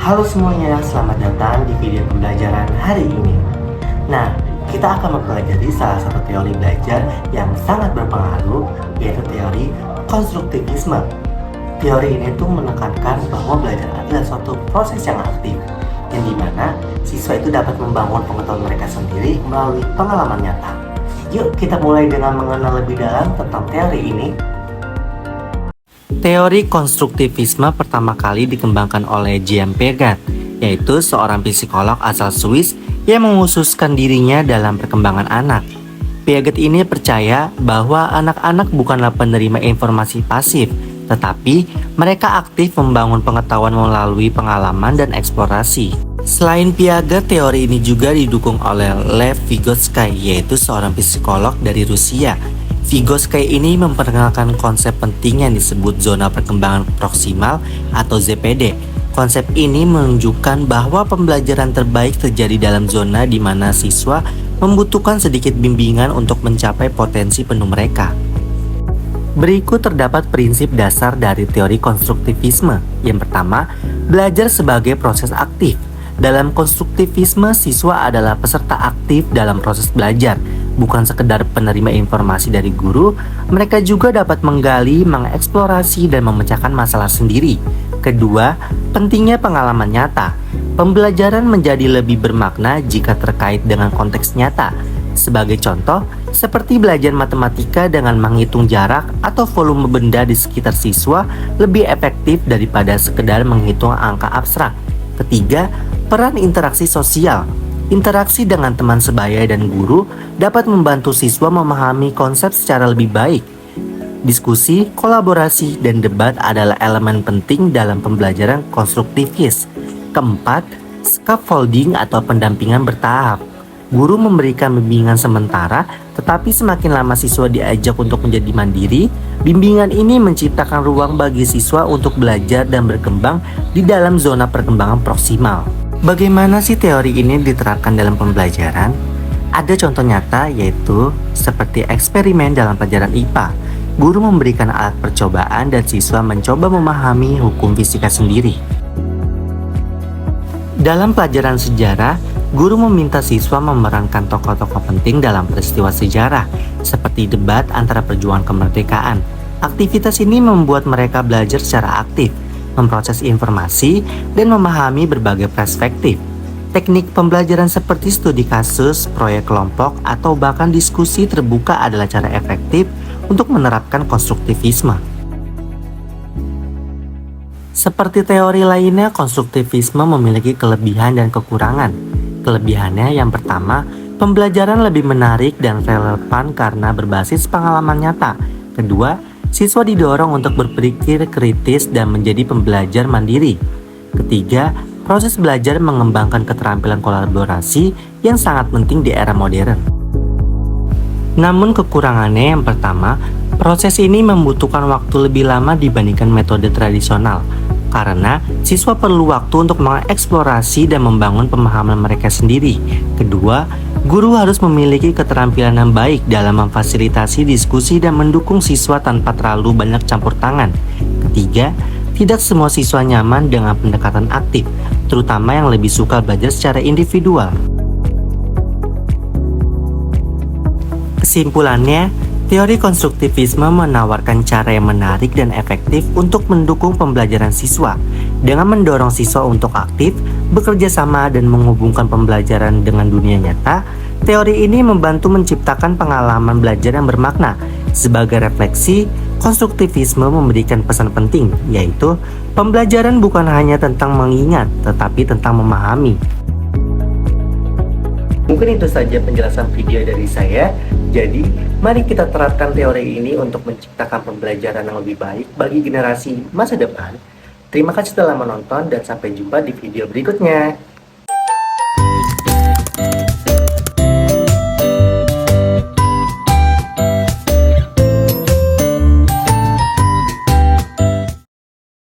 Halo semuanya, selamat datang di video pembelajaran hari ini. Nah, kita akan mempelajari salah satu teori belajar yang sangat berpengaruh, yaitu teori konstruktivisme. Teori ini tuh menekankan bahwa belajar adalah suatu proses yang aktif, yang dimana siswa itu dapat membangun pengetahuan mereka sendiri melalui pengalaman nyata. Yuk kita mulai dengan mengenal lebih dalam tentang teori ini. Teori konstruktivisme pertama kali dikembangkan oleh Jean Piaget, yaitu seorang psikolog asal Swiss yang mengkhususkan dirinya dalam perkembangan anak. Piaget ini percaya bahwa anak-anak bukanlah penerima informasi pasif, tetapi mereka aktif membangun pengetahuan melalui pengalaman dan eksplorasi. Selain Piaget, teori ini juga didukung oleh Lev Vygotsky, yaitu seorang psikolog dari Rusia. Vygotsky ini memperkenalkan konsep penting yang disebut zona perkembangan proksimal atau ZPD. Konsep ini menunjukkan bahwa pembelajaran terbaik terjadi dalam zona di mana siswa membutuhkan sedikit bimbingan untuk mencapai potensi penuh mereka. Berikut terdapat prinsip dasar dari teori konstruktivisme. Yang pertama, belajar sebagai proses aktif. Dalam konstruktivisme, siswa adalah peserta aktif dalam proses belajar, bukan sekedar penerima informasi dari guru. Mereka juga dapat menggali, mengeksplorasi, dan memecahkan masalah sendiri. Kedua, pentingnya pengalaman nyata. Pembelajaran menjadi lebih bermakna jika terkait dengan konteks nyata. Sebagai contoh, seperti belajar matematika dengan menghitung jarak atau volume benda di sekitar siswa lebih efektif daripada sekedar menghitung angka abstrak. Ketiga, peran interaksi sosial. Interaksi dengan teman sebaya dan guru dapat membantu siswa memahami konsep secara lebih baik. Diskusi, kolaborasi, dan debat adalah elemen penting dalam pembelajaran konstruktivis. Keempat, scaffolding atau pendampingan bertahap. Guru memberikan bimbingan sementara, tetapi semakin lama siswa diajak untuk menjadi mandiri, bimbingan ini menciptakan ruang bagi siswa untuk belajar dan berkembang di dalam zona perkembangan proksimal. Bagaimana sih teori ini diterapkan dalam pembelajaran? Ada contoh nyata, yaitu seperti eksperimen dalam pelajaran IPA. Guru memberikan alat percobaan dan siswa mencoba memahami hukum fisika sendiri. Dalam pelajaran sejarah, guru meminta siswa memerankan tokoh-tokoh penting dalam peristiwa sejarah, seperti debat antara perjuangan kemerdekaan. Aktivitas ini membuat mereka belajar secara aktif, memproses informasi, dan memahami berbagai perspektif. Teknik pembelajaran seperti studi kasus, proyek kelompok, atau bahkan diskusi terbuka adalah cara efektif untuk menerapkan konstruktivisme. Seperti teori lainnya, konstruktivisme memiliki kelebihan dan kekurangan. Kelebihannya yang pertama, pembelajaran lebih menarik dan relevan karena berbasis pengalaman nyata. Kedua, siswa didorong untuk berpikir kritis dan menjadi pembelajar mandiri. Ketiga, proses belajar mengembangkan keterampilan kolaborasi yang sangat penting di era modern. Namun kekurangannya yang pertama, proses ini membutuhkan waktu lebih lama dibandingkan metode tradisional. Karena siswa perlu waktu untuk mengeksplorasi dan membangun pemahaman mereka sendiri. Kedua, guru harus memiliki keterampilan yang baik dalam memfasilitasi diskusi dan mendukung siswa tanpa terlalu banyak campur tangan. Ketiga, tidak semua siswa nyaman dengan pendekatan aktif, terutama yang lebih suka belajar secara individual. Kesimpulannya, teori konstruktivisme menawarkan cara yang menarik dan efektif untuk mendukung pembelajaran siswa. Dengan mendorong siswa untuk aktif, bekerja sama, dan menghubungkan pembelajaran dengan dunia nyata, teori ini membantu menciptakan pengalaman belajar yang bermakna. Sebagai refleksi, konstruktivisme memberikan pesan penting, yaitu pembelajaran bukan hanya tentang mengingat, tetapi tentang memahami. Mungkin itu saja penjelasan video dari saya. Jadi, mari kita terapkan teori ini untuk menciptakan pembelajaran yang lebih baik bagi generasi masa depan. Terima kasih telah menonton dan sampai jumpa di video berikutnya.